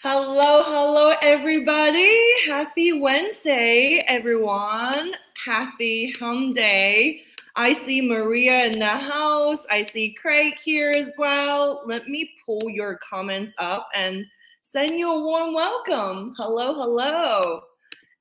Hello, everybody. Happy Wednesday, everyone. Happy Hum Day. I see Maria in the house. I see Craig here as well. Let me pull your comments up and send you a warm welcome. Hello.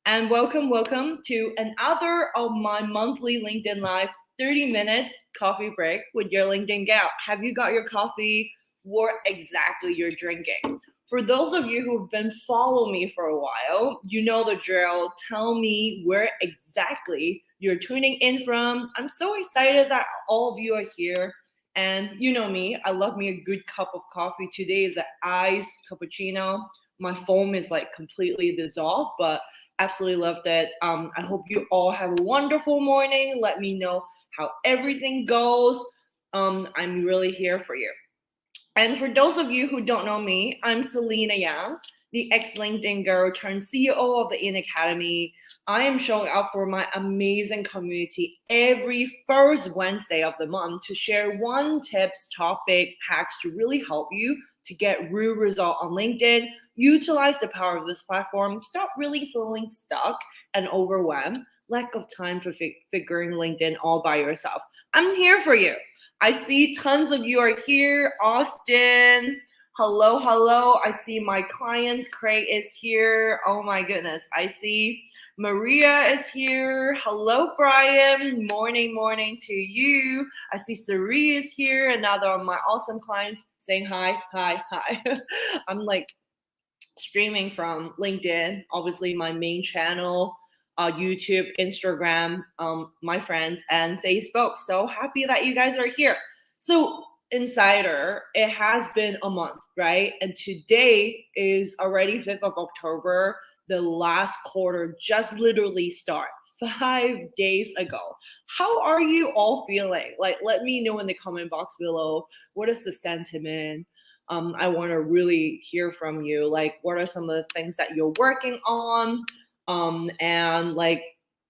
And welcome to another of my monthly LinkedIn Live 30 minutes coffee break with your LinkedIn gal. Have you got your coffee? What exactly you're drinking? For those of you who've been following me for a while, you know the drill. Tell me where exactly you're tuning in from. I'm so excited that all of you are here. And you know me, I love me a good cup of coffee. Today is an iced cappuccino. My foam is like completely dissolved, but absolutely loved it. I hope you all have a wonderful morning. Let me know how everything goes. I'm really here for you. And for those of you who don't know me, I'm Selena Yang, the ex-LinkedIn girl turned CEO of the In Academy. I am showing up for my amazing community every first Wednesday of the month to share one tips, topic, hacks to really help you to get real result on LinkedIn. Utilize the power of this platform. Stop really feeling stuck and overwhelmed. Lack of time for figuring LinkedIn all by yourself. I'm here for you. I see tons of you are here. Austin, hello. I see my clients. Craig is here. Oh my goodness. I see Maria is here. Hello, Brian. Morning to you. I see Sari is here. Another of my awesome clients saying hi. I'm like streaming from LinkedIn, obviously my main channel, YouTube, Instagram, my friends, and Facebook. So happy that you guys are here. So Insider, it has been a month, right? And today is already 5th of October. The last quarter just literally started 5 days ago. How are you all feeling? Like, let me know in the comment box below. What is the sentiment? I want to really hear from you. Like, what are some of the things that you're working on? And like,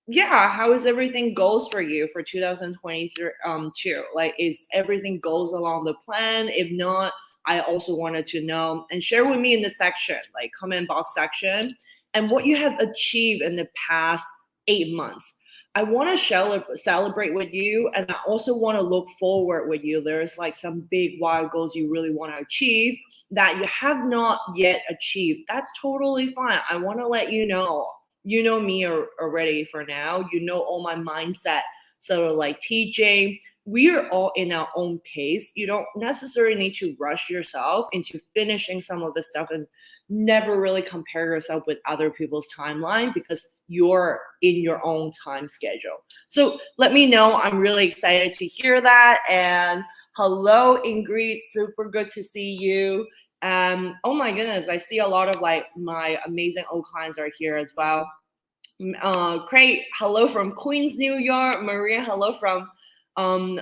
yeah, how is everything goes for you for 2023? Like, is everything goes along the plan? If not, I also wanted to know and share with me in the section, like comment box section, and what you have achieved in the past 8 months. I want to celebrate with you, and I also want to look forward with you. There's like some big wild goals you really want to achieve that you have not yet achieved. That's totally fine. I want to let you know. You know me already for now. You know all my mindset. sort of like TJ. We are all in our own pace. You don't necessarily need to rush yourself into finishing some of the stuff and never really compare yourself with other people's timeline because you're in your own time schedule. So let me know. I'm really excited to hear that. And hello, Ingrid. Super good to see you. Oh my goodness, I see a lot of like my amazing old clients are here as well. Craig, hello from Queens, New York. Maria, hello from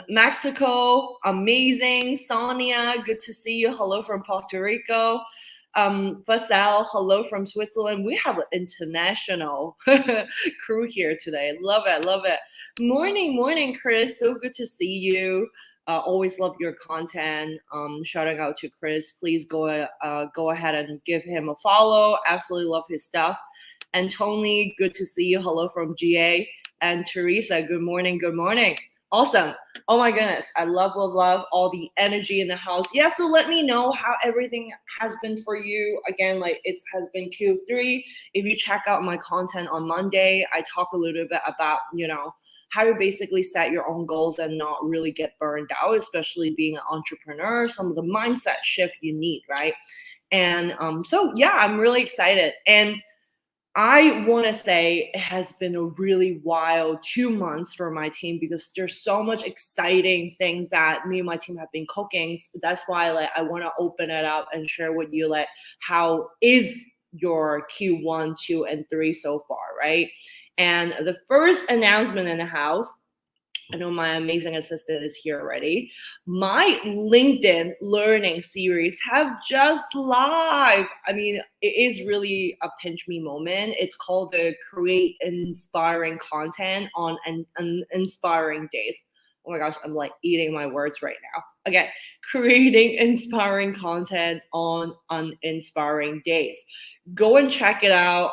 Mexico. Amazing. Sonia, good to see you. Hello from Puerto Rico. Fasal, hello from Switzerland. We have an international crew here today. Love it, love it. Morning, Chris. So good to see you. Always love your content. Shouting out to Chris. Please go ahead and give him a follow. Absolutely love his stuff. And Tony, good to see you. Hello from GA. And Teresa, good morning. Awesome. Oh my goodness. I love all the energy in the house. Yeah, so let me know how everything has been for you. Again, like it has been Q3. If you check out my content on Monday, I talk a little bit about, how to basically set your own goals and not really get burned out, especially being an entrepreneur, some of the mindset shift you need, right? And so yeah, I'm really excited. And I want to say it has been a really wild 2 months for my team because there's so much exciting things that me and my team have been cooking. That's why like I want to open it up and share with you like how is your Q1, 2, and 3 so far, right? And the first announcement in the house, I know my amazing assistant is here already. My LinkedIn learning series have just live. I mean, it is really a pinch me moment. It's called the Create Inspiring Content on Inspiring Days. Oh my gosh, I'm like eating my words right now. Again, creating inspiring content on uninspiring days. Go and check it out.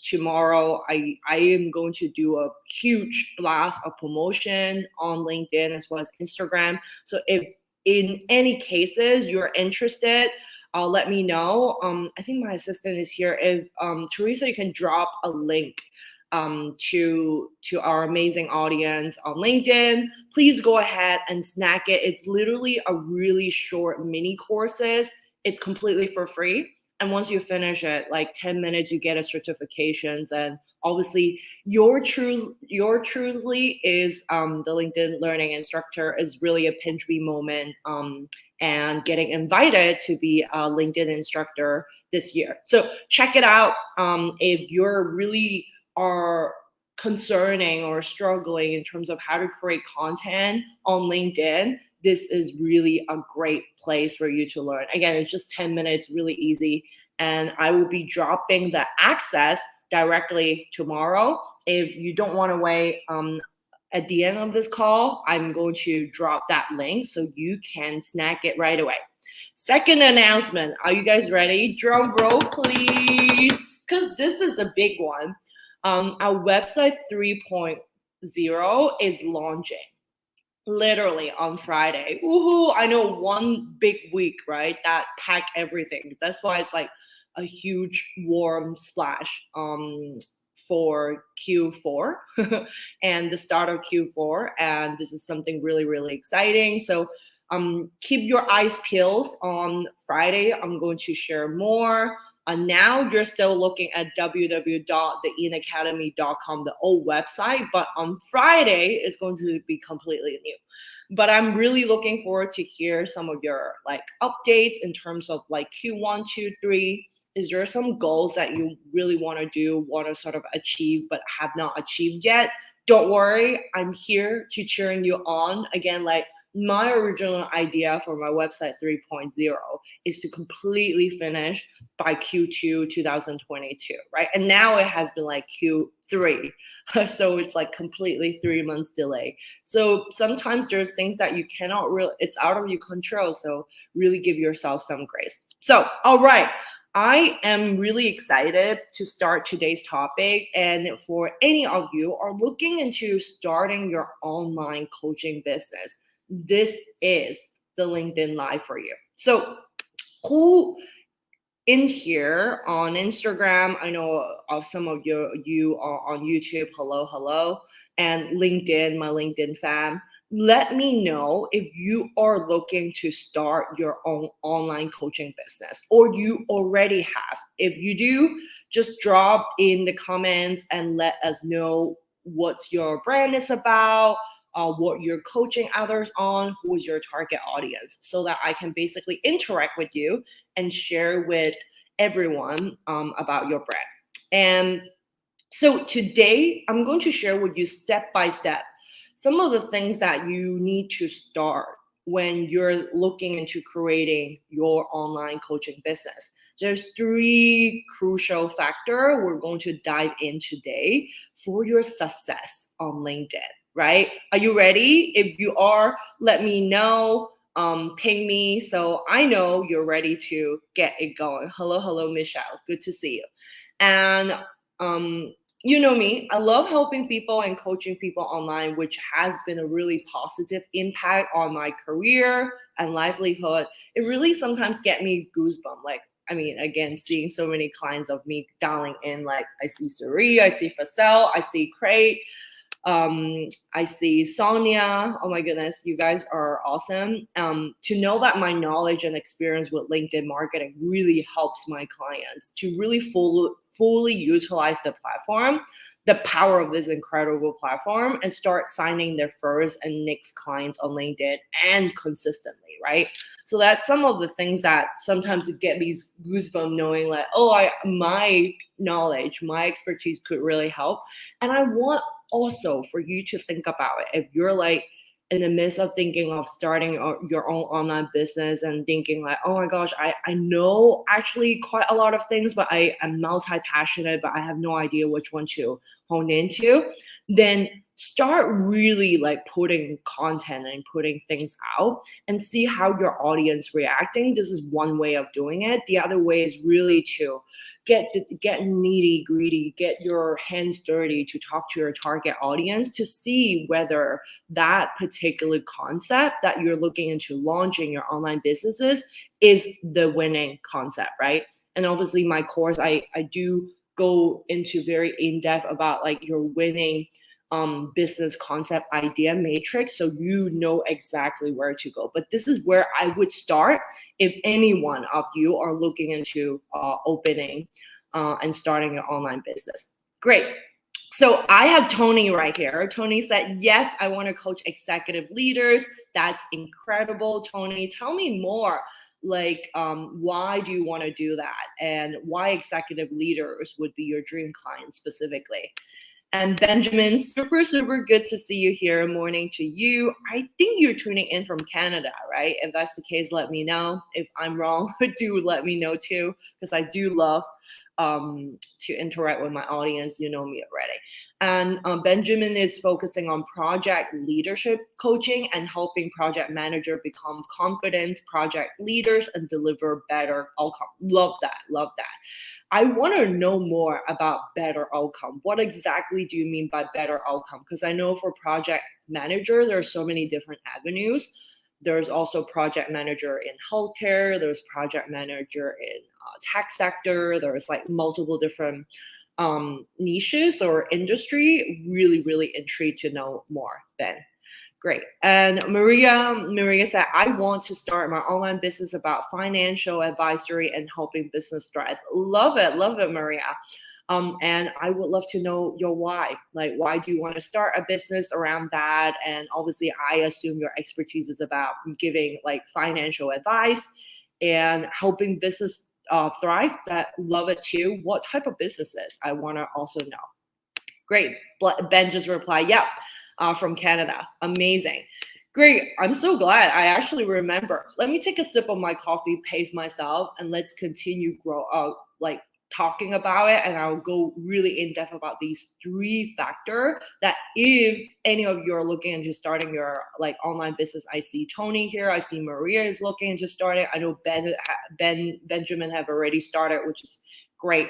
Tomorrow I am going to do a huge blast of promotion on LinkedIn as well as Instagram. So if in any cases you're interested, let me know. I think my assistant is here. If Teresa, you can drop a link to our amazing audience on LinkedIn, please go ahead and snack it. It's literally a really short mini courses. It's completely for free. And once you finish it, like 10 minutes, you get a certifications. And obviously your truly is the LinkedIn learning instructor is really a pinch me moment. And getting invited to be a LinkedIn instructor this year. So check it out. If you're really are concerning or struggling in terms of how to create content on LinkedIn, this is really a great place for you to learn. Again, it's just 10 minutes, really easy. And I will be dropping the access directly tomorrow. If you don't want to wait, at the end of this call, I'm going to drop that link so you can snack it right away. Second announcement. Are you guys ready? Drum roll, please. Because this is a big one. Our website 3.0 is launching literally on Friday. Woohoo! I know, one big week, right? That pack everything. That's why it's like a huge warm splash for Q4 and the start of Q4. And this is something really, really exciting. So keep your eyes peeled. On Friday, I'm going to share more. Now you're still looking at www.theinacademy.com, the old website, but on Friday it's going to be completely new. But I'm really looking forward to hear some of your like updates in terms of like Q1, 2, 3. Is there some goals that you really want to do, want to sort of achieve, but have not achieved yet? Don't worry, I'm here to cheering you on. Again, like my original idea for my website 3.0 is to completely finish by Q2 2022, right? And now it has been like Q3. So it's like completely 3 months delay. So sometimes there's things that you cannot really, it's out of your control. So really give yourself some grace. So, all right. I am really excited to start today's topic. And for any of you are looking into starting your online coaching business, this is the LinkedIn Live for you. So who in here on Instagram. I know of some of you are on YouTube. Hello, hello, and LinkedIn, my LinkedIn fam. Let me know if you are looking to start your own online coaching business or you already have. If you do, just drop in the comments and let us know what's your brand is about, what you're coaching others on, who's your target audience, so that I can basically interact with you and share with everyone about your brand. And so today, I'm going to share with you step by step some of the things that you need to start when you're looking into creating your online coaching business. There's three crucial factors we're going to dive in today for your success on LinkedIn, right? Are you ready? If you are, let me know. Ping me so I know you're ready to get it going. Hello, hello, Michelle. Good to see you. And um, you know me, I love helping people and coaching people online, which has been a really positive impact on my career and livelihood. It really sometimes get me goosebumps. Like, I mean, again, seeing so many clients of me dialing in, like I see Suri, I see Facel, I see Craig, I see Sonia. Oh my goodness, you guys are awesome. To know that my knowledge and experience with LinkedIn marketing really helps my clients to really fully utilize the platform, the power of this incredible platform, and start signing their first and next clients on LinkedIn and consistently, right? So that's some of the things that sometimes get me goosebumps knowing like, oh, my knowledge, my expertise could really help. And I want also for you to think about it. If you're like in the midst of thinking of starting your own online business and thinking like, oh my gosh, I know actually quite a lot of things, but I am multi-passionate, but I have no idea which one to hone into, then start really like putting content and putting things out and see how your audience reacting. This is one way of doing it. The other way is really to get nitty gritty, get your hands dirty to talk to your target audience to see whether that particular concept that you're looking into launching your online businesses is the winning concept, right? And obviously my course, I do go into very in-depth about like your winning business concept idea matrix, so you know exactly where to go. But this is where I would start if any one of you are looking into opening and starting an online business. Great. So I have Tony right here. Tony said, yes, I want to coach executive leaders. That's incredible. Tony, tell me more. Like, why do you want to do that? And why executive leaders would be your dream client specifically? And Benjamin, super, super good to see you here. Morning to you. I think you're tuning in from Canada, right? If that's the case, let me know. If I'm wrong, do let me know too, because I do love to interact with my audience. You know me already. And Benjamin is focusing on project leadership coaching and helping project manager become confident project leaders and deliver better outcome. Love that. Love that. I want to know more about better outcome. What exactly do you mean by better outcome? Because I know for project manager, there are so many different avenues. There's also project manager in healthcare. There's project manager in tech sector. There's like multiple different niches or industry. Really, really intrigued to know more, Ben. Great. And Maria said, I want to start my online business about financial advisory and helping business thrive. Love it, Maria. And I would love to know your why. Like, why do you want to start a business around that? And obviously, I assume your expertise is about giving like financial advice and helping business thrive. That love it too. What type of businesses? I want to also know. Great. Ben just replied, yep, from Canada. Amazing. Great. I'm so glad. I actually remember. Let me take a sip of my coffee, pace myself, and let's continue talking about it. And I'll go really in depth about these three factors that if any of you are looking into starting your like online business, I see Tony here. I see Maria is looking into starting. I know Benjamin have already started, which is great.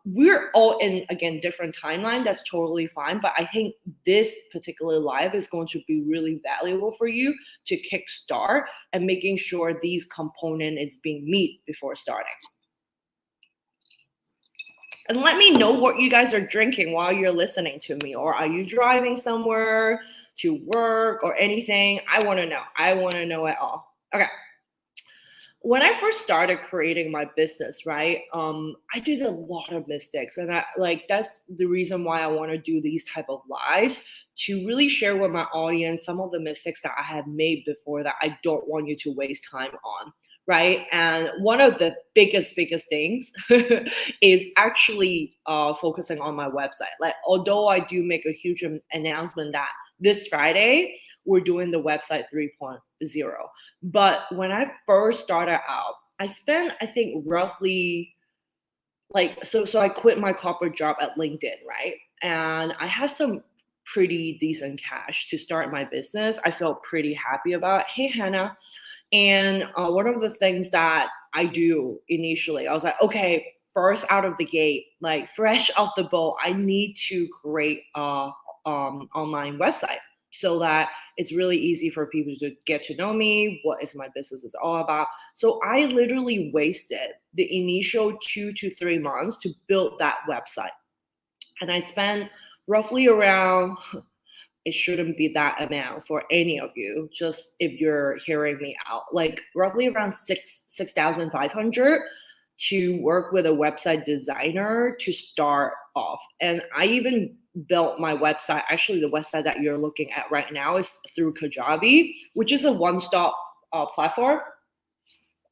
We're all in again different timeline. That's totally fine. But I think this particular live is going to be really valuable for you to kickstart and making sure these component is being met before starting. And let me know what you guys are drinking while you're listening to me. Or are you driving somewhere to work or anything? I want to know. I want to know it all. Okay. When I first started creating my business, right, I did a lot of mistakes, and that's the reason why I want to do these type of lives, to really share with my audience some of the mistakes that I have made before that I don't want you to waste time on, right? And one of the biggest things is actually focusing on my website. Like, although I do make a huge announcement that this Friday we're doing the website 3.0. But when I first started out, I spent, I think, roughly so I quit my corporate job at LinkedIn, right? And I have some pretty decent cash to start my business. I felt pretty happy about. Hey, Hannah. And one of the things that I do initially, I was like, okay, first out of the gate, like fresh off the boat, I need to create a online website so that it's really easy for people to get to know me, what is my business is all about. So I literally wasted the initial 2 to 3 months to build that website. And I spent roughly around, it shouldn't be that amount for any of you, just if you're hearing me out, like roughly around 6,500 to work with a website designer to start off. And I even built my website. Actually, the website that you're looking at right now is through Kajabi, which is a one-stop platform.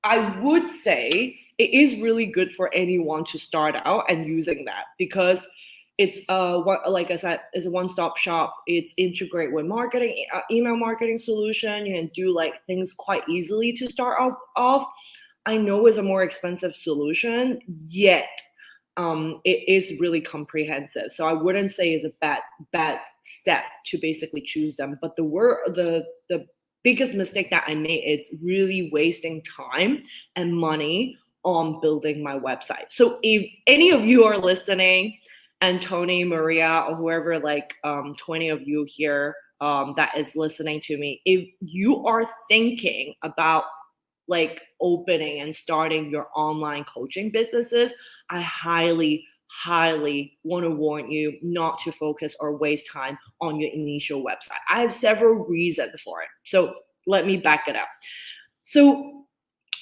I would say it is really good for anyone to start out and using that, because it's like I said, it's a one-stop shop. It's integrate with marketing, email marketing solution. You can do like things quite easily to start off. I know it's a more expensive solution, yet it is really comprehensive. So I wouldn't say it's a bad step to basically choose them. But the biggest mistake that I made is really wasting time and money on building my website. So if any of you are listening, and Tony, Maria, or whoever, like 20 of you here that is listening to me, if you are thinking about like opening and starting your online coaching businesses, I highly want to warn you not to focus or waste time on your initial website. I have several reasons for it. So let me back it up. So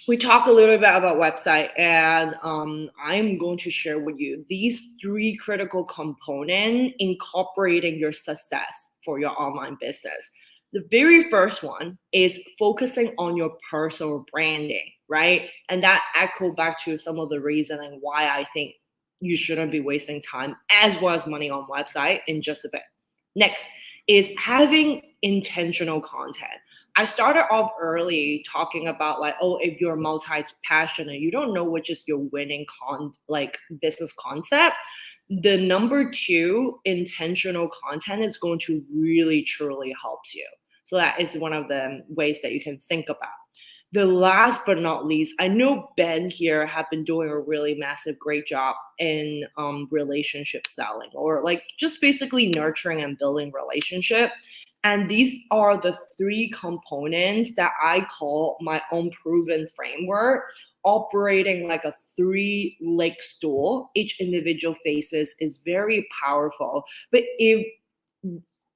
we talk a little bit about website, and I'm going to share with you these 3 critical components incorporating your success for your online business. The very first one is focusing on your personal branding, right? And that echo back to some of the reasoning why I think you shouldn't be wasting time as well as money on website in just a bit. Next is having intentional content. I started off early talking about like, oh, if you're multi-passionate, you don't know which is your winning business concept. The number 2, intentional content, is going to really truly help you. So that is one of the ways that you can think about. The last but not least, I know Ben here have been doing a really massive, great job in relationship selling, or like just basically nurturing and building relationship. And these are the 3 components that I call my own proven framework, operating like a 3-leg stool. Each individual phases is very powerful. But if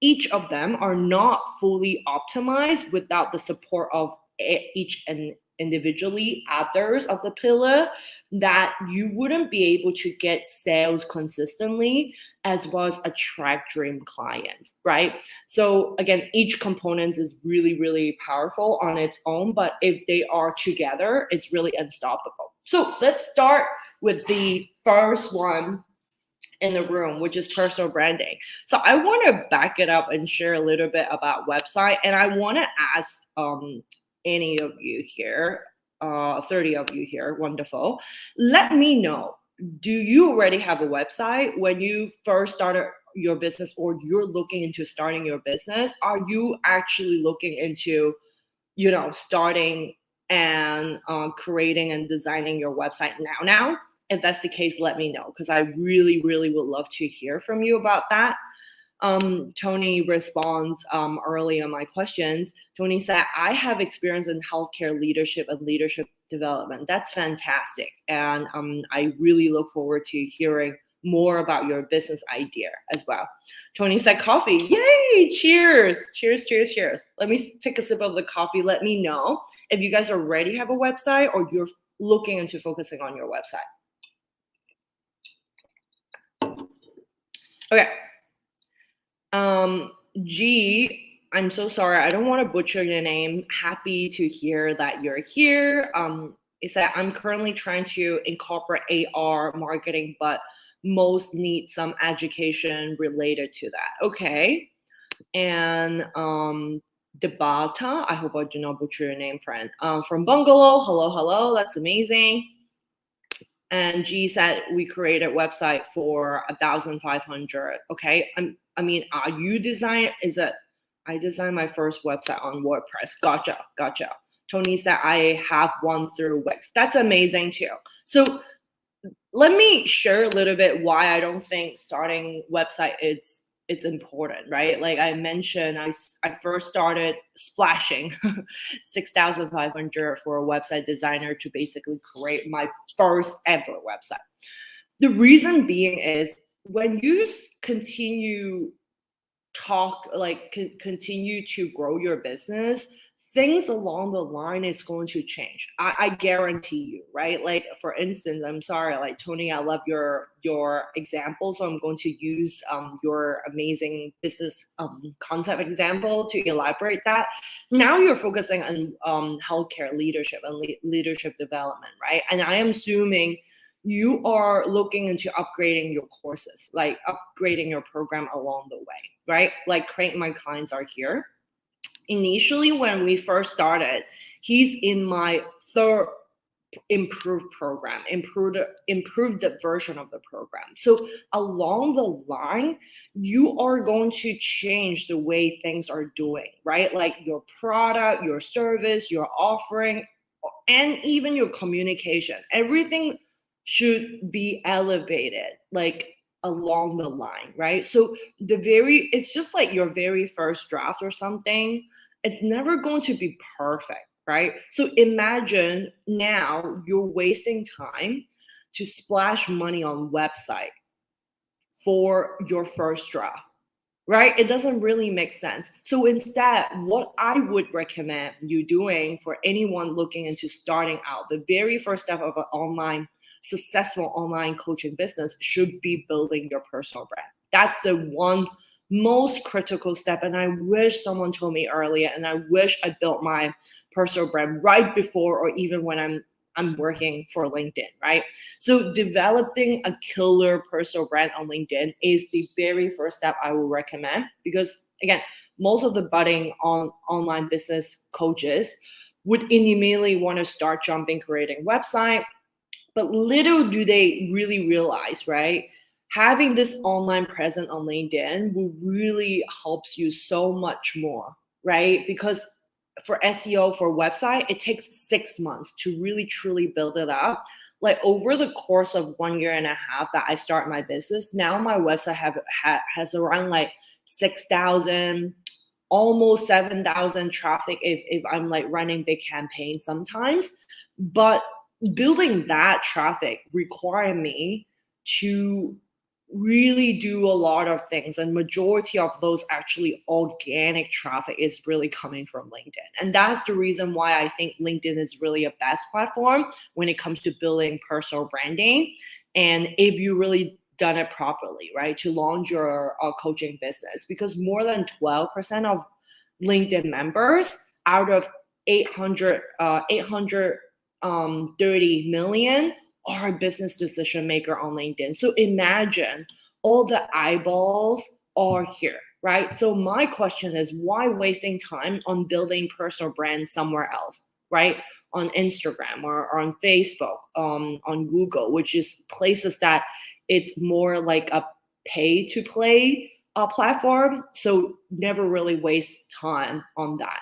each of them are not fully optimized without the support of each and individually others of the pillar, that you wouldn't be able to get sales consistently as well as attract dream clients, right? So again, each component is really powerful on its own, but if they are together, it's really unstoppable. So let's start with the first one in the room, which is personal branding. So I want to back it up and share a little bit about website. And I want to ask any of you here, 30 of you here, wonderful. Let me know, do you already have a website when you first started your business, or you're looking into starting your business? Are you actually looking into, starting and creating and designing your website now? If that's the case, let me know, because I really would love to hear from you about that. Tony responds early on my questions. Tony said, I have experience in healthcare leadership and leadership development. That's fantastic. And I really look forward to hearing more about your business idea as well. Tony said coffee. Yay! Cheers! Cheers, cheers, cheers. Let me take a sip of the coffee. Let me know if you guys already have a website or you're looking into focusing on your website. Okay. G, I'm so sorry. I don't want to butcher your name. Happy to hear that you're here. Is that I'm currently trying to incorporate AR marketing, but most need some education related to that. Okay. And Debata, I hope I do not butcher your name, friend. From Bungalow, hello, that's amazing. And G said we created a website for 1,500. Okay, I mean, are you design? Is it? I designed my first website on WordPress. Gotcha. Tony said I have one through Wix. That's amazing too. So let me share a little bit why I don't think starting website it's important, right? Like I mentioned, I first started splashing 6,500 for a website designer to basically create my first ever website. The reason being is when you continue continue to grow your business, things along the line is going to change. I guarantee you, right? Like for instance, I'm sorry, like Tony, I love your example, so I'm going to use your amazing business concept example to elaborate that. Now you're focusing on healthcare leadership and leadership development, right? And I am assuming you are looking into upgrading your courses, like upgrading your program along the way, right? Like Create My Clients are here. Initially, when we first started, he's in my third improved program, improved the version of the program. So along the line, you are going to change the way things are doing, right? Like your product, your service, your offering, and even your communication. Everything should be elevated, like along the line, right? So it's just like your very first draft or something. It's never going to be perfect, right? So imagine now you're wasting time to splash money on website for your first draft, right? It doesn't really make sense. So instead, what I would recommend you doing for anyone looking into starting out, the very first step of an successful online coaching business should be building your personal brand. That's the one most critical step. And I wish someone told me earlier, and I wish I built my personal brand right before or even when I'm working for LinkedIn, right? So developing a killer personal brand on LinkedIn is the very first step I will recommend, because again, most of the budding online business coaches would immediately want to start jumping creating website, but little do they really realize, right? Having this online presence on LinkedIn will really helps you so much more, right? Because for SEO for website, it takes 6 months to really truly build it up. Like over the course of 1.5 years that I start my business, now my website has around like 6,000, almost 7,000 traffic if I'm like running big campaigns sometimes. But building that traffic require me to really do a lot of things, and majority of those actually organic traffic is really coming from LinkedIn. And that's the reason why I think LinkedIn is really a best platform when it comes to building personal branding, and if you really done it properly, right, to launch your coaching business. Because more than 12% of LinkedIn members out of 830 million are a business decision maker on LinkedIn. So imagine all the eyeballs are here, right? So my question is, why wasting time on building personal brands somewhere else, right? On Instagram or on Facebook, on Google, which is places that it's more like a pay to play platform. So never really waste time on that.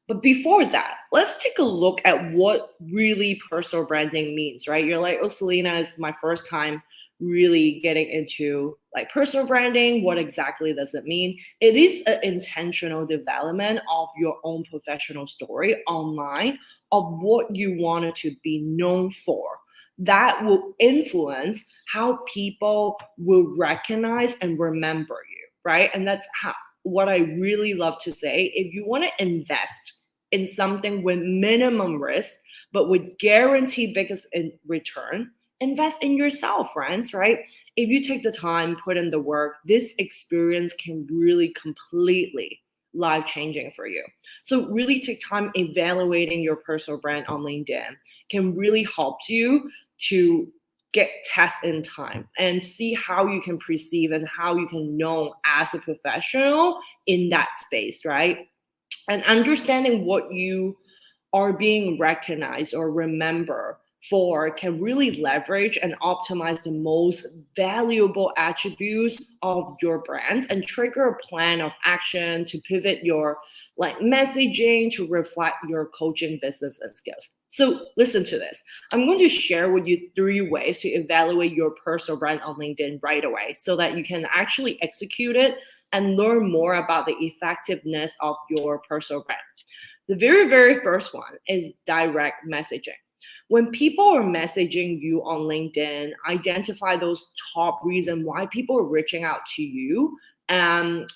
But before that, let's take a look at what really personal branding means, right? You're like, oh, Selena, it's my first time really getting into like personal branding. What exactly does it mean? It is an intentional development of your own professional story online, of what you wanted to be known for. that will influence how people will recognize and remember you, right? And that's what I really love to say. If you want to invest in something with minimum risk, but with guaranteed biggest return, invest in yourself, friends, right? If you take the time, put in the work, this experience can really completely life changing for you. So really take time evaluating your personal brand on LinkedIn can really help you to get tests in time and see how you can perceive and how you can know as a professional in that space, right? And understanding what you are being recognized or remember for can really leverage and optimize the most valuable attributes of your brands and trigger a plan of action to pivot your like messaging to reflect your coaching business and skills. So listen to this. I'm going to share with you 3 ways to evaluate your personal brand on LinkedIn right away so that you can actually execute it and learn more about the effectiveness of your personal brand. The very, very first one is direct messaging. When people are messaging you on LinkedIn, identify those top reasons why people are reaching out to you.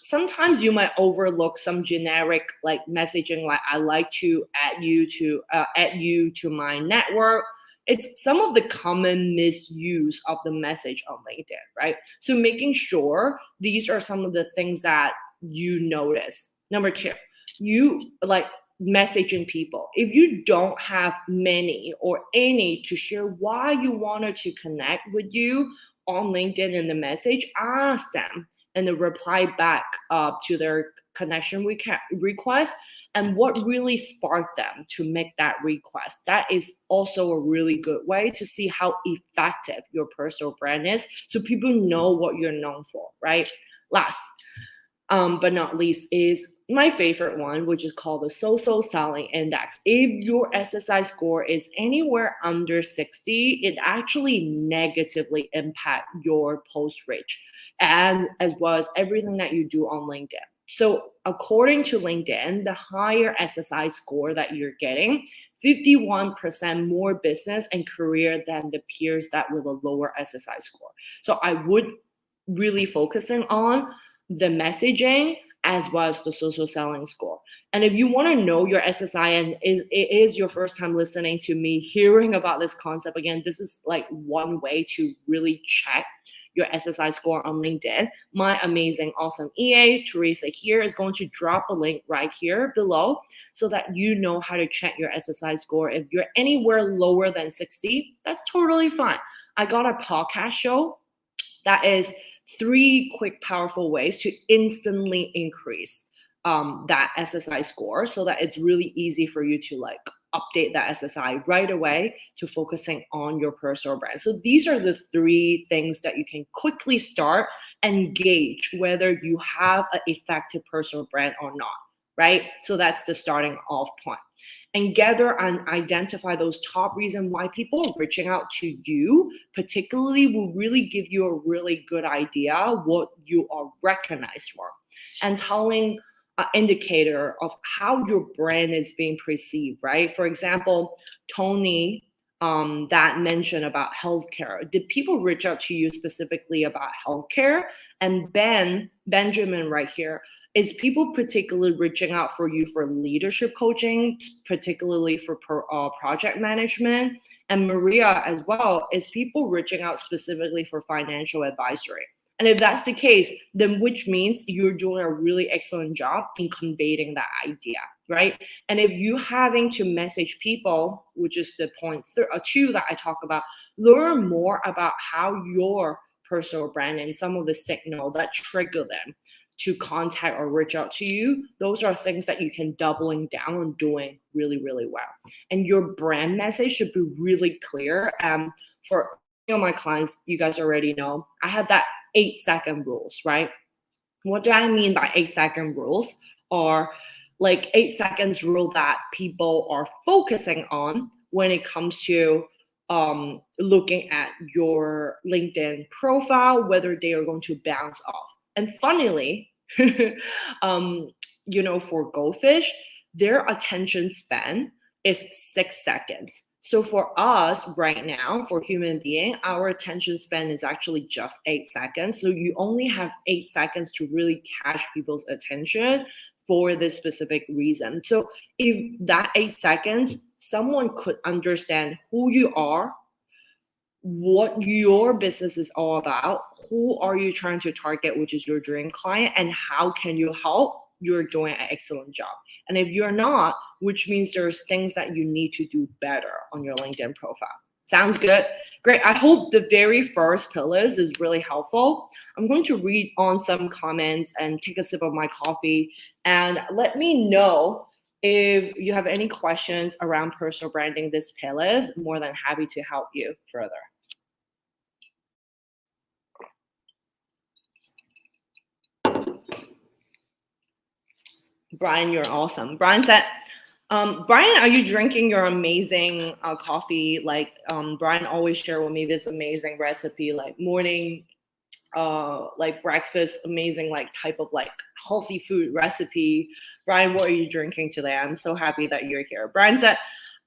Sometimes you might overlook some generic like messaging, like I like to add you to my network. It's some of the common misuse of the message on LinkedIn, right? So making sure these are some of the things that you notice. Number 2, you like messaging people. If you don't have many or any to share why you wanted to connect with you on LinkedIn in the message, ask them and then reply back to their connection request and what really sparked them to make that request. That is also a really good way to see how effective your personal brand is so people know what you're known for, right? Last, but not least is my favorite one, which is called the social selling index. If your SSI score is anywhere under 60, it actually negatively impact your post reach and as well as everything that you do on LinkedIn. So according to LinkedIn, the higher SSI score that you're getting, 51% more business and career than the peers that with a lower SSI score. So I would really focusing on the messaging as well as the social selling score. And if you want to know your SSI and it is your first time listening to me hearing about this concept again, this is like one way to really check your SSI score on LinkedIn. My amazing, awesome EA, Teresa here, is going to drop a link right here below so that you know how to check your SSI score. If you're anywhere lower than 60, that's totally fine. I got a podcast show that is 3 quick, powerful ways to instantly increase that SSI score so that it's really easy for you to like update that SSI right away to focusing on your personal brand. So these are the 3 things that you can quickly start and gauge whether you have an effective personal brand or not, right? So that's the starting off point. And gather and identify those top reasons why people are reaching out to you, particularly will really give you a really good idea what you are recognized for. And telling an indicator of how your brand is being perceived, right? For example, Tony that mentioned about healthcare. Did people reach out to you specifically about healthcare? And Benjamin right here, is people particularly reaching out for you for leadership coaching, particularly for project management? And Maria as well, is people reaching out specifically for financial advisory? And if that's the case, then which means you're doing a really excellent job in conveying that idea, right? And if you're having to message people, which is the point 2 that I talk about, learn more about how your personal brand and some of the signal that trigger them to contact or reach out to you. Those are things that you can doubling down on doing really, really well. And your brand message should be really clear. For my clients, you guys already know, I have that 8-second rules, right? What do I mean by 8-second rules? Or like 8 seconds rule that people are focusing on when it comes to looking at your LinkedIn profile, whether they are going to bounce off. And funnily, for goldfish, their attention span is 6 seconds. So for us right now, for human being, our attention span is actually just 8 seconds. So you only have 8 seconds to really catch people's attention for this specific reason. So if that 8 seconds, someone could understand who you are, what your business is all about, who are you trying to target, which is your dream client, and how can you help, you're doing an excellent job. And if you're not, which means there's things that you need to do better on your LinkedIn profile. Sounds good? Great. I hope the very first pillars is really helpful. I'm going to read on some comments and take a sip of my coffee, and let me know if you have any questions around personal branding this pillars. More than happy to help you further. Brian, you're awesome. Brian said, Brian, are you drinking your amazing coffee? Like, Brian always share with me this amazing recipe, like morning, like breakfast, amazing, like type of like healthy food recipe. Brian, what are you drinking today? I'm so happy that you're here. Brian said,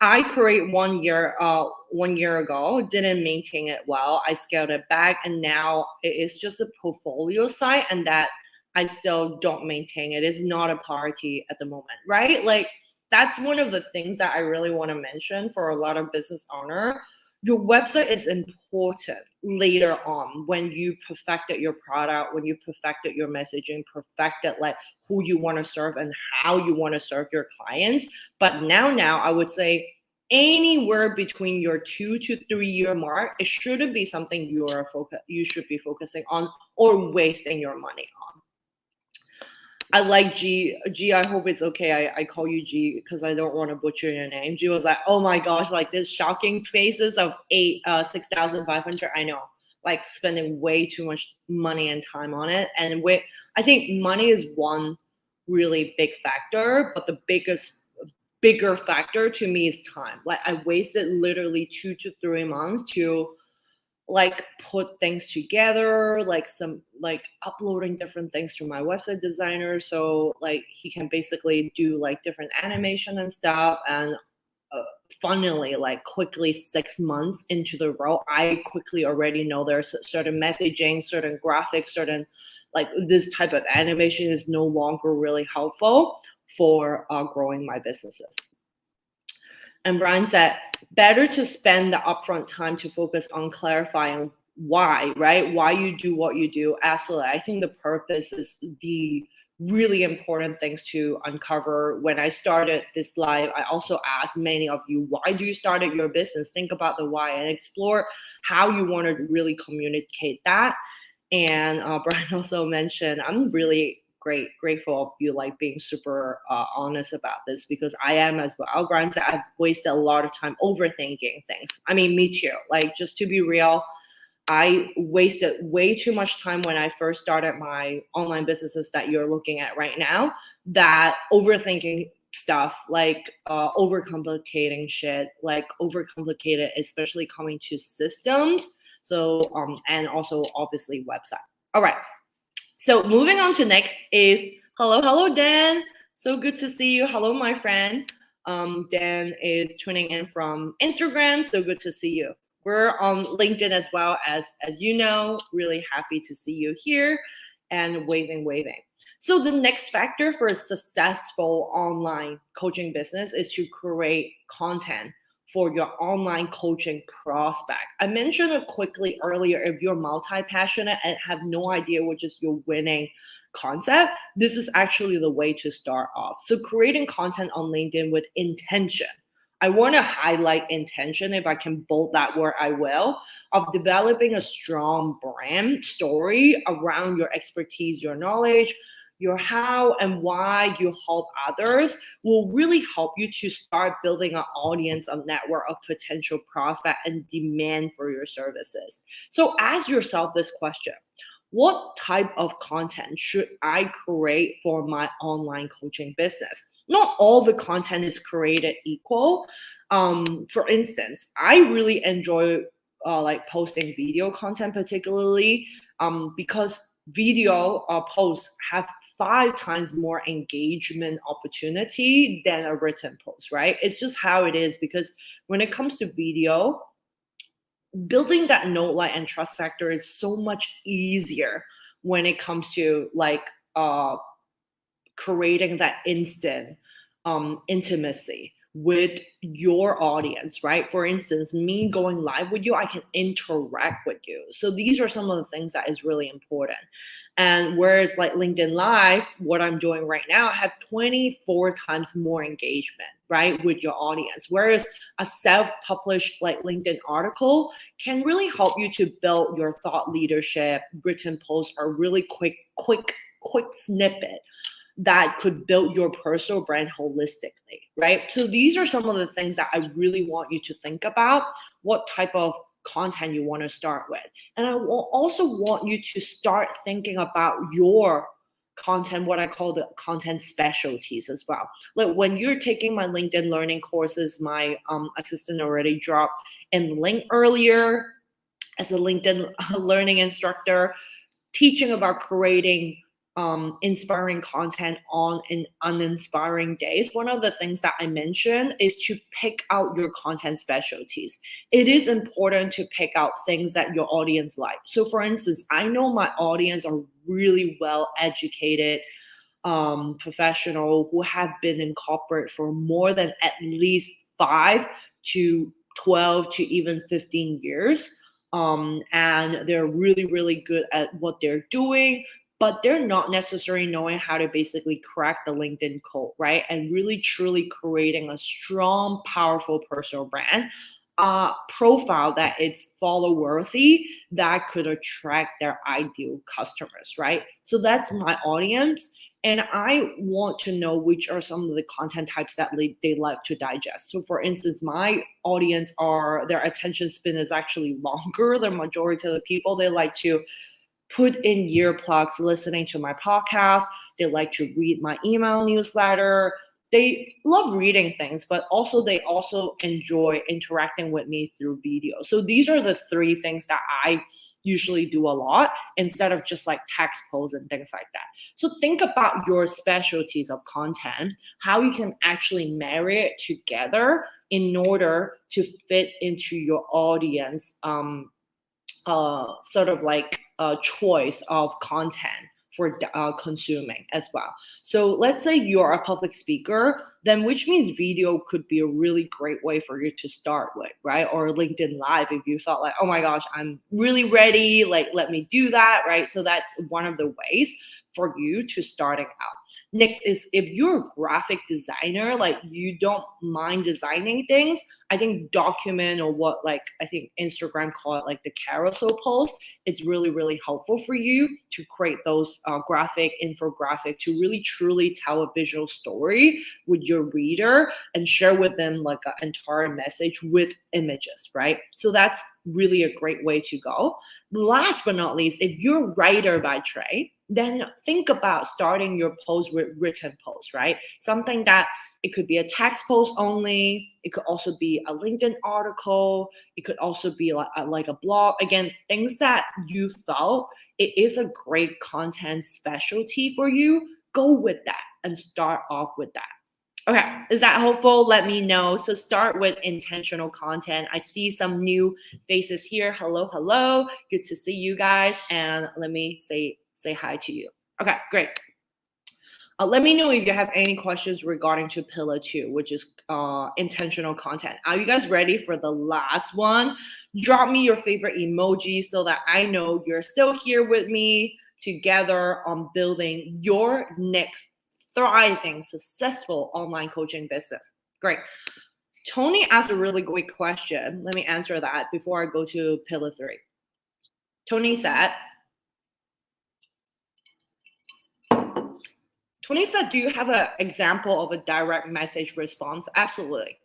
I create 1 year ago, didn't maintain it well. I scaled it back, and now it is just a portfolio site, and that I still don't maintain it. It's not a priority at the moment, right? Like that's one of the things that I really want to mention for a lot of business owner. Your website is important later on when you perfected your product, when you perfected your messaging, perfected like who you want to serve and how you want to serve your clients. But now I would say anywhere between your 2 to 3 year mark, it shouldn't be something you should be focusing on or wasting your money on. I like G. G, I hope it's okay. I call you G because I don't want to butcher your name. G was like, oh my gosh, like this shocking faces of 6,500. I know, like spending way too much money and time on it. And I think money is one really big factor, but the bigger factor to me is time. Like I wasted literally 2 to 3 months to like put things together, like some like uploading different things to my website designer, so like he can basically do like different animation and stuff. And funnily, like quickly 6 months into the role, I quickly already know there's certain messaging, certain graphics, certain like this type of animation is no longer really helpful for growing my businesses. And Brian said, better to spend the upfront time to focus on clarifying why, right? Why you do what you do. Absolutely. I think the purpose is the really important things to uncover. When I started this live, I also asked many of you, why do you start your business? Think about the why and explore how you want to really communicate that. And Brian also mentioned, I'm really grateful of you like being super honest about this, because I am as well. Granted, I've wasted a lot of time overthinking things. I mean, me too. Like, just to be real, I wasted way too much time when I first started my online businesses that you're looking at right now, that overthinking stuff, like overcomplicating shit, like overcomplicated, especially coming to systems. So and also obviously website. All right. So moving on to next is hello Dan. So good to see you. Hello, my friend. Dan is tuning in from Instagram. So good to see you. We're on LinkedIn as well, as you know. Really happy to see you here and waving. So the next factor for a successful online coaching business is to create content for your online coaching prospect. I mentioned it quickly earlier. If you're multi-passionate and have no idea which is your winning concept, this is actually the way to start off. So creating content on LinkedIn with intention. I want to highlight intention. If I can bold that word, I will, of developing a strong brand story around your expertise, your knowledge, your how and why you help others will really help you to start building an audience, a network of potential prospect and demand for your services. So ask yourself this question: what type of content should I create for my online coaching business? Not all the content is created equal. For instance, I really enjoy like posting video content, particularly because video posts have 5 times more engagement opportunity than a written post, right? It's just how it is, because when it comes to video, building that note like and trust factor is so much easier when it comes to like creating that instant intimacy with your audience, right? For instance, me going live with you, I can interact with you. So these are some of the things that is really important. And whereas like LinkedIn Live, what I'm doing right now, I have 24 times more engagement, right, with your audience. Whereas a self-published like LinkedIn article can really help you to build your thought leadership. Written posts are really quick snippet that could build your personal brand holistically, right? So these are some of the things that I really want you to think about, what type of content you want to start with. And I will also want you to start thinking about your content, what I call the content specialties as well. Like when you're taking my LinkedIn learning courses, my assistant already dropped in link earlier as a LinkedIn learning instructor, teaching about creating inspiring content on an uninspiring days. One of the things that I mentioned is to pick out your content specialties. It is important to pick out things that your audience like. So for instance, I know my audience are really well educated professional who have been in corporate for more than at least 5 to 12 to even 15 years. And they're really good at what they're doing, but they're not necessarily knowing how to basically crack the LinkedIn code, right? And really truly creating a strong, powerful personal brand profile that it's follow worthy, that could attract their ideal customers, right? So that's my audience. And I want to know which are some of the content types that they like to digest. So for instance, my audience are, their attention span is actually longer. The majority of the people, they like to put in earplugs listening to my podcast. They like to read my email newsletter. They love reading things, but also they also enjoy interacting with me through video. So these are the 3 things that I usually do a lot instead of just like text posts and things like that. So think about your specialties of content, how you can actually marry it together in order to fit into your audience sort of like a choice of content for consuming as well. So let's say you're a public speaker, then which means video could be a really great way for you to start with, right? Or LinkedIn Live if you thought like, oh my gosh, I'm really ready, like let me do that, right? So that's one of the ways for you to starting out. Next is if you're a graphic designer, like you don't mind designing things, I think document or what like I think Instagram call it like the carousel post, it's really helpful for you to create those graphic infographic to really truly tell a visual story with your reader and share with them like an entire message with images, right? So that's really a great way to go. Last but not least, if you're a writer by trade, then think about starting your post with written posts, right? Something that it could be a text post only. It could also be a LinkedIn article. It could also be like a blog. Again, things that you felt it is a great content specialty for you. Go with that and start off with that. Okay, is that helpful? Let me know. So start with intentional content. I see some new faces here. Hello. Good to see you guys. And let me say hi to you. Okay, great. Let me know if you have any questions regarding to pillar 2, which is intentional content. Are you guys ready for the last one? Drop me your favorite emoji so that I know you're still here with me together on building your next thriving, successful online coaching business. Great. Tony asked a really great question. Let me answer that before I go to pillar 3. Tony said, do you have an example of a direct message response? Absolutely.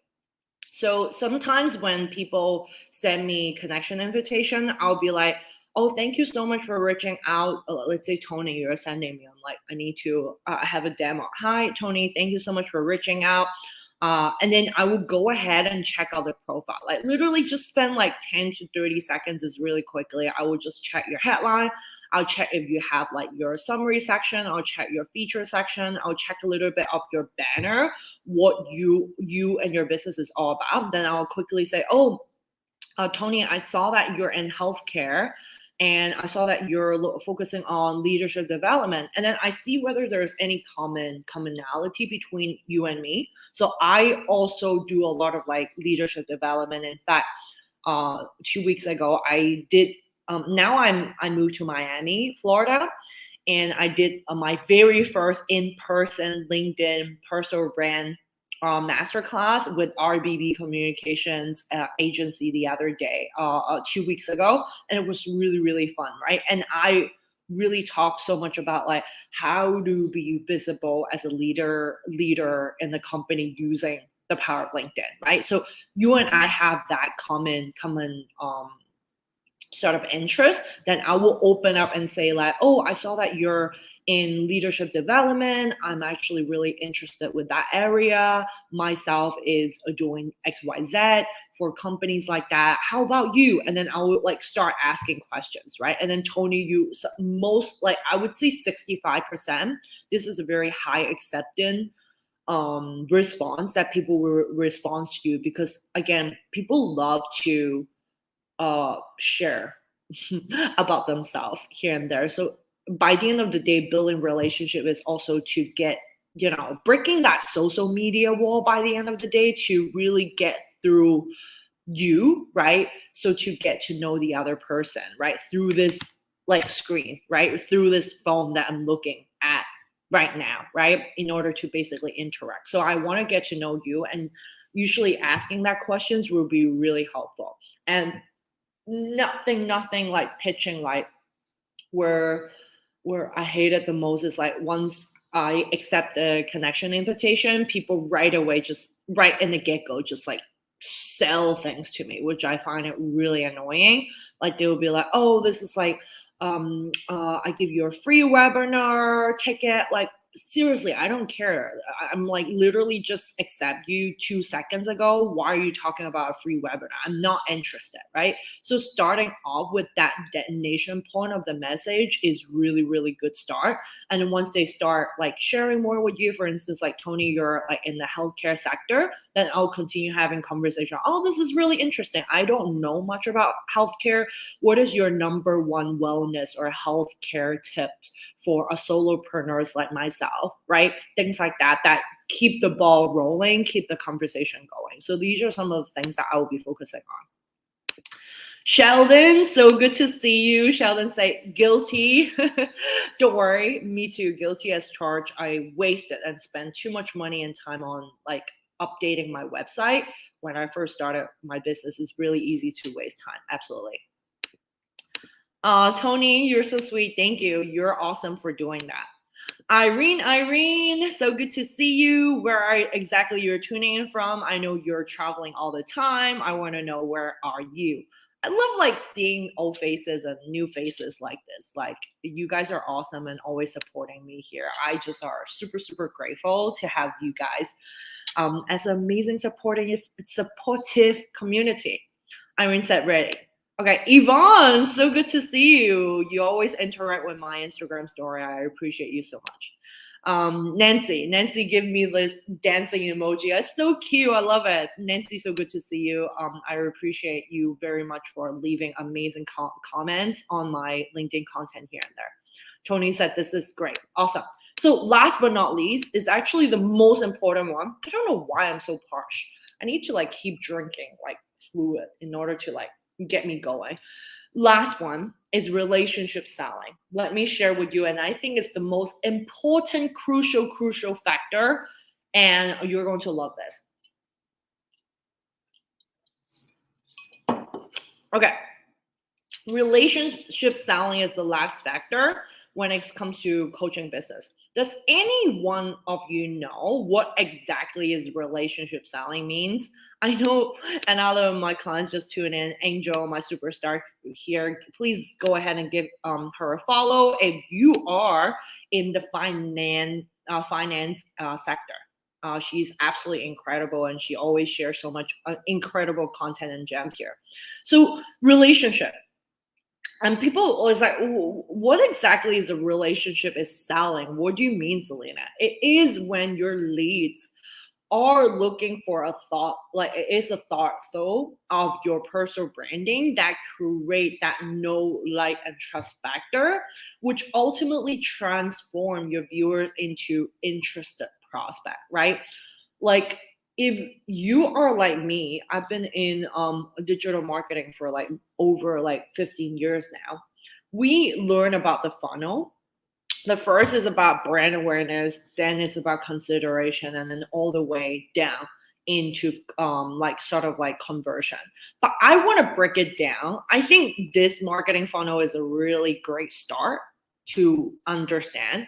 So sometimes when people send me connection invitation, I'll be like, oh, thank you so much for reaching out. Let's say, Tony, you're sending me. I'm like, I need to have a demo. Hi, Tony. Thank you so much for reaching out. And then I will go ahead and check out the profile. Like literally just spend like 10 to 30 seconds is really quickly. I will just check your headline. I'll check if you have like your summary section. I'll check your feature section. I'll check a little bit of your banner, what you and your business is all about. Then I'll quickly say, oh, Tony, I saw that you're in healthcare and I saw that you're focusing on leadership development. And then I see whether there's any commonality between you and me. So I also do a lot of like leadership development. In fact, 2 weeks ago, I did. Now I moved to Miami, Florida, and I did my very first in-person LinkedIn personal brand masterclass with RBB Communications agency the other day, 2 weeks ago, and it was really really fun, right? And I really talk so much about like how to be visible as a leader in the company using the power of LinkedIn, right? So you and I have that common sort of interest, then I will open up and say like, oh, I saw that you're in leadership development. I'm actually really interested with that area. Myself is doing XYZ for companies like that. How about you? And then I would like start asking questions, right? And then Tony, you most like I would say 65%. This is a very high acceptance response that people will respond to you because again, people love to share about themselves here and there. So by the end of the day, building relationship is also to get, breaking that social media wall by the end of the day to really get through you, right? So to get to know the other person, right? Through this like screen, right? Through this phone that I'm looking at right now, right? In order to basically interact. So I want to get to know you, and usually asking that questions will be really helpful. And nothing like pitching like where I hate it the most is like once I accept a connection invitation, people right away just right in the get-go just like sell things to me, which I find it really annoying. Like they will be like, oh, this is like I give you a free webinar ticket. Like seriously, I don't care. I'm like literally just accept you 2 seconds ago. Why are you talking about a free webinar? I'm not interested, right? So starting off with that detonation point of the message is really, really good start. And then once they start like sharing more with you, for instance, like Tony, you're like in the healthcare sector, then I'll continue having conversation. Oh, this is really interesting. I don't know much about healthcare. What is your number one wellness or healthcare tips for a solopreneurs like myself, right? Things like that keep the ball rolling, keep the conversation going. So these are some of the things that I will be focusing on. Sheldon, so good to see you. Sheldon say guilty. Don't worry, me too. Guilty as charged. I wasted and spent too much money and time on like updating my website. When I first started my business, it's really easy to waste time. Absolutely. Tony, you're so sweet. Thank you. You're awesome for doing that. Irene, so good to see you. Where exactly you're tuning in from? I know you're traveling all the time. I want to know, where are you? I love like seeing old faces and new faces like this. Like you guys are awesome and always supporting me here. I just are super, super grateful to have you guys as an amazing supportive community. Irene said ready. Okay, Yvonne, so good to see you. You always interact with my Instagram story. I appreciate you so much. Nancy, give me this dancing emoji. That's so cute. I love it. Nancy, so good to see you. I appreciate you very much for leaving amazing comments on my LinkedIn content here and there. Tony said this is great. Awesome. So last but not least is actually the most important one. I don't know why I'm so parched. I need to like keep drinking like fluid in order to like get me going. Last one is relationship selling. Let me share with you, and I think it's the most important, crucial factor, and you're going to love this. Okay. Relationship selling is the last factor when it comes to coaching business. Does any one of you know what exactly is relationship selling means? I know another of my clients just tuned in, Angel, my superstar here. Please go ahead and give her a follow if you are in the finance sector. She's absolutely incredible, and she always shares so much incredible content and gems here. So relationship. And people always like, what exactly is a relationship is selling? What do you mean, Selena? It is when your leads are looking for a thought, like it is a thought though of your personal branding that create that know, like, and trust factor, which ultimately transform your viewers into interested prospect, right? Like if you are like me, I've been in digital marketing for like over like 15 years now. We learn about the funnel. The first is about brand awareness, then it's about consideration, and then all the way down into like sort of like conversion. But I want to break it down. I think this marketing funnel is a really great start to understand,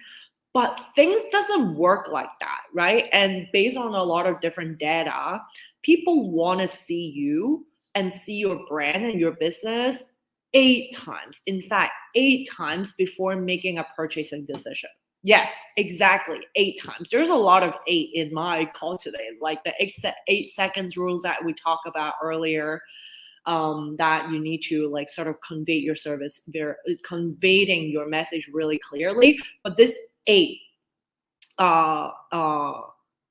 but things doesn't work like that, right? And based on a lot of different data, people want to see you and see your brand and your business 8 times. In fact, 8 times before making a purchasing decision. Yes, exactly. 8 times. There's a lot of eight in my call today, like the 8 seconds rules that we talked about earlier. That you need to like sort of convey your service, conveying your message really clearly. But this eight, uh, uh,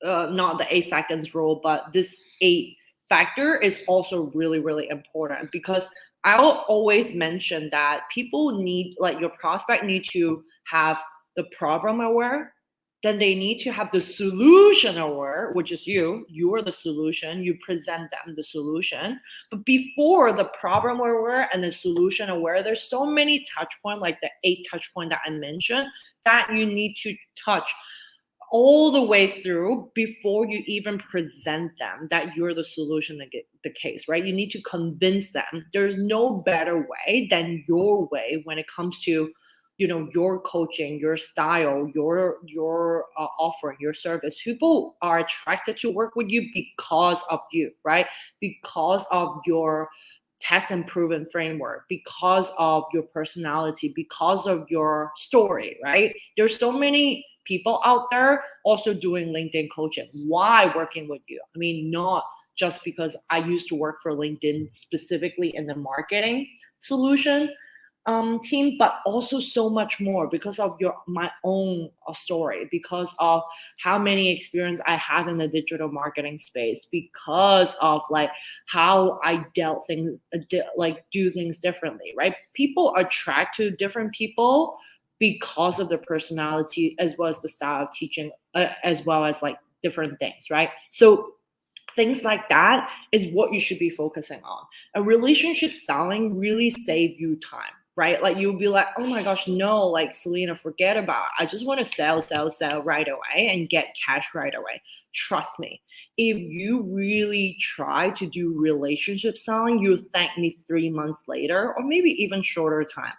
not the 8 seconds rule, but this eight factor is also really, really important because I'll always mention that people need, like your prospect need to have the problem aware, then they need to have the solution aware, which is you. You are the solution. You present them the solution. But before the problem aware and the solution aware, there's so many touch points, like the 8 touch point that I mentioned, that you need to touch all the way through before you even present them that you're the solution to get the case, right? You need to convince them. There's no better way than your way when it comes to, you know, your coaching, your style, your offering, your service. People are attracted to work with you because of you, right? Because of your test and proven framework, because of your personality, because of your story, right? There's so many people out there also doing LinkedIn coaching. Why working with you? I mean, not just because I used to work for LinkedIn specifically in the marketing solution team, but also so much more because of my own story, because of how many experience I have in the digital marketing space, because of like how I dealt things, like do things differently, right? People attract to different people because of their personality as well as the style of teaching, as well as like different things, right? So things like that is what you should be focusing on. A relationship selling really save you time, right? Like you'll be like, oh my gosh, no, like Selena, forget about it. I just want to sell right away and get cash right away. Trust me, if you really try to do relationship selling, you'll thank me 3 months later, or maybe even shorter time.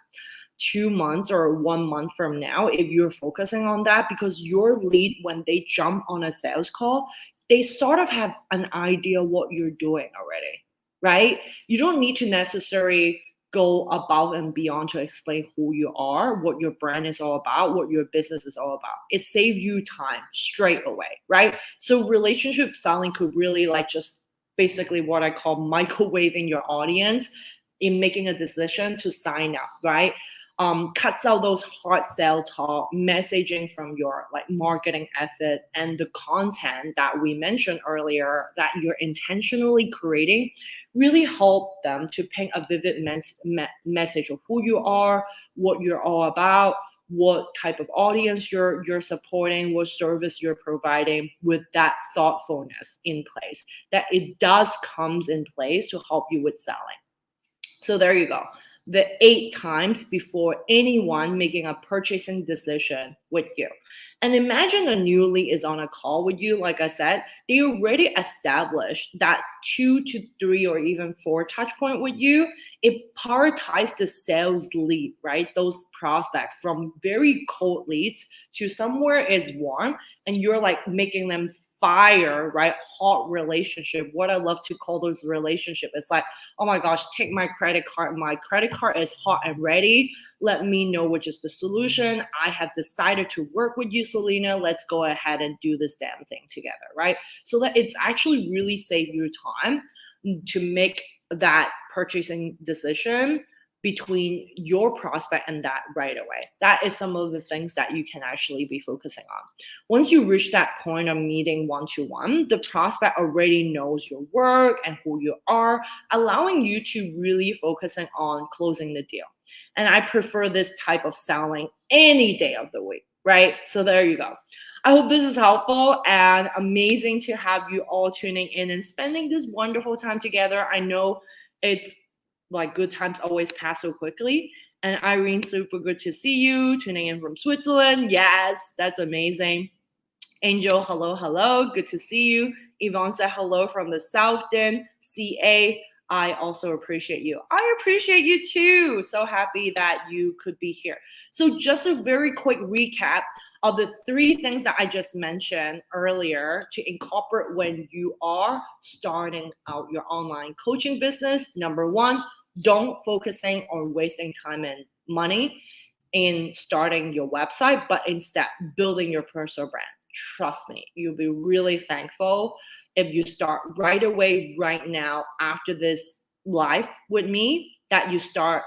2 months or 1 month from now, if you're focusing on that, because your lead, when they jump on a sales call, they sort of have an idea what you're doing already, right? You don't need to necessarily go above and beyond to explain who you are, what your brand is all about, what your business is all about. It saves you time straight away, right? So relationship selling could really like just basically what I call microwaving your audience in making a decision to sign up, right? Cuts out those hard sell talk, messaging from your like marketing effort, and the content that we mentioned earlier that you're intentionally creating really help them to paint a vivid message of who you are, what you're all about, what type of audience you're supporting, what service you're providing, with that thoughtfulness in place, that it does comes in place to help you with selling. So there you go. The 8 times before anyone making a purchasing decision with you. And imagine a new lead is on a call with you. Like I said, they already established that 2 to 3 or even 4 touch point with you. It prioritizes the sales lead, right? Those prospects from very cold leads to somewhere is warm, and you're like making them fire, right? Hot relationship. What I love to call those relationship. It's like, oh my gosh, take my credit card. My credit card is hot and ready. Let me know which is the solution. I have decided to work with you, Selena. Let's go ahead and do this damn thing together, right? So that it's actually really save you time to make that purchasing decision between your prospect and that right away. That is some of the things that you can actually be focusing on. Once you reach that point of meeting one-to-one, the prospect already knows your work and who you are, allowing you to really focusing on closing the deal. And I prefer this type of selling any day of the week, right? So there you go. I hope this is helpful and amazing to have you all tuning in and spending this wonderful time together. I know it's like good times always pass so quickly. And Irene, super good to see you tuning in from Switzerland. Yes, that's amazing. Angel, hello, hello. Good to see you. Yvonne said hello from the Southden, CA. I also appreciate you. I appreciate you too. So happy that you could be here. So just a very quick recap of the 3 things that I just mentioned earlier to incorporate when you are starting out your online coaching business. Number 1, don't focusing on wasting time and money in starting your website, but instead building your personal brand. Trust me, you'll be really thankful if you start right away, right now, after this live with me, that you start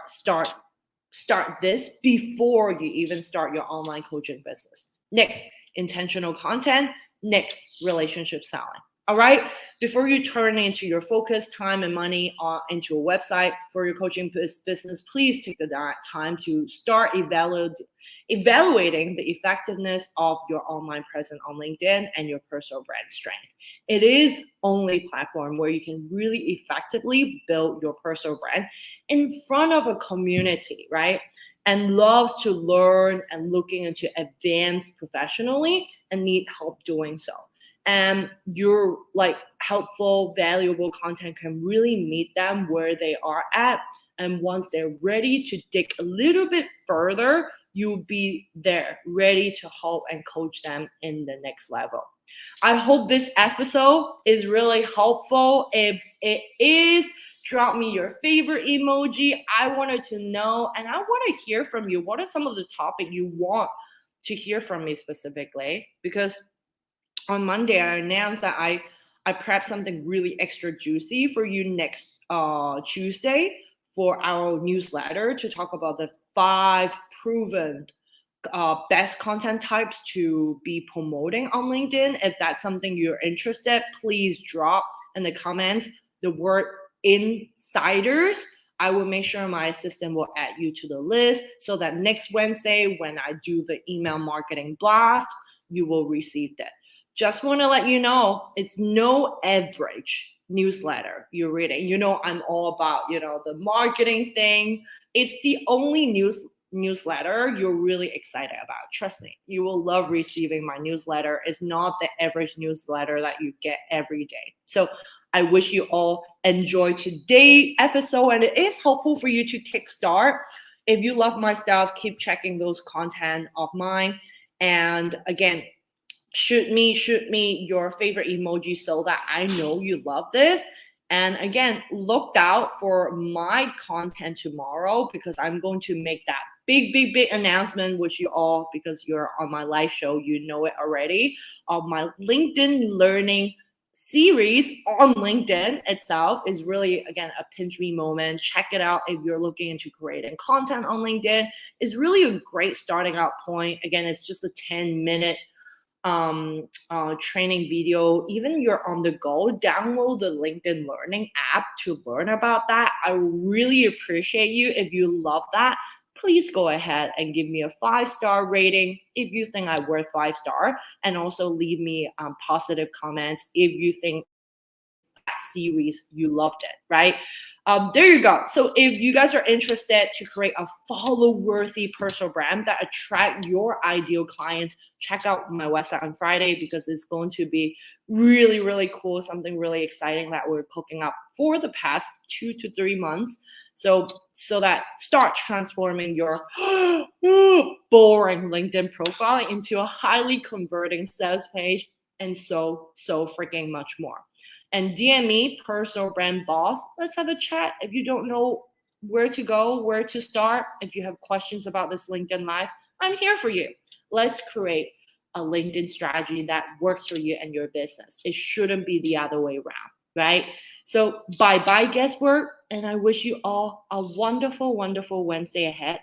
this before you even start your online coaching business. Next, intentional content. Next, relationship selling. All right. Before you turn into your focus, time, and money into a website for your coaching business, please take the time to start evaluating the effectiveness of your online presence on LinkedIn and your personal brand strength. It is only platform where you can really effectively build your personal brand in front of a community, right? And loves to learn and looking into advance professionally and need help doing so. And your like helpful, valuable content can really meet them where they are at. And once they're ready to dig a little bit further, you'll be there ready to help and coach them in the next level. I hope this episode is really helpful. If it is, drop me your favorite emoji. I wanted to know, and I want to hear from you. What are some of the topics you want to hear from me specifically? Because on Monday, I announced that I prepped something really extra juicy for you next Tuesday for our newsletter to talk about the 5 proven best content types to be promoting on LinkedIn. If that's something you're interested, please drop in the comments the word insiders. I will make sure my assistant will add you to the list so that next Wednesday, when I do the email marketing blast, you will receive that. Just want to let you know, it's no average newsletter you're reading. You know, I'm all about, the marketing thing. It's the only newsletter you're really excited about. Trust me, you will love receiving my newsletter. It's not the average newsletter that you get every day. So I wish you all enjoy today's episode, and it is helpful for you to kickstart. If you love my stuff, keep checking those content of mine. And again, shoot me your favorite emoji so that I know you love this. And again, look out for my content tomorrow because I'm going to make that big announcement, which you all, because you're on my live show, you know it already, of my LinkedIn learning series on LinkedIn itself. Is really, again, a pinch me moment. Check it out if you're looking into creating content on LinkedIn. It's really a great starting out point. Again, it's just a 10-minute training video. Even you're on the go, download the LinkedIn Learning app to learn about that. I really appreciate you. If you love that, please go ahead and give me a 5-star rating if you think I'm worth 5-star, and also leave me positive comments if you think that series you loved it, right? There you go. So if you guys are interested to create a follow-worthy personal brand that attract your ideal clients, check out my website on Friday because it's going to be really cool, something really exciting that we're cooking up for the past 2 to 3 months. So that start transforming your boring LinkedIn profile into a highly converting sales page and so freaking much more. And DM me, personal brand boss. Let's have a chat. If you don't know where to go, where to start, if you have questions about this LinkedIn Live, I'm here for you. Let's create a LinkedIn strategy that works for you and your business. It shouldn't be the other way around, right? So bye guesswork, and I wish you all a wonderful, wonderful Wednesday ahead,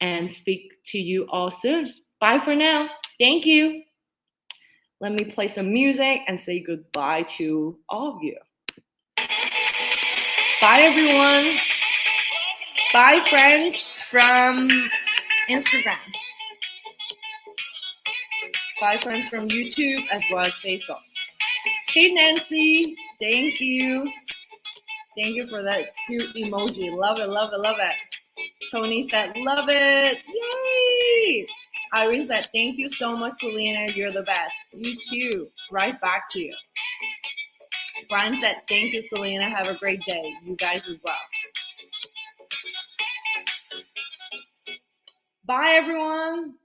and speak to you all soon. Bye for now. Thank you. Let me play some music and say goodbye to all of you. Bye, everyone. Bye, friends from Instagram. Bye, friends from YouTube as well as Facebook. Hey, Nancy. Thank you. Thank you for that cute emoji. Love it, love it, love it. Tony said, love it. Yay! Irene said, thank you so much, Selena. You're the best. You too. Right back to you. Brian said, thank you, Selena. Have a great day. You guys as well. Bye, everyone.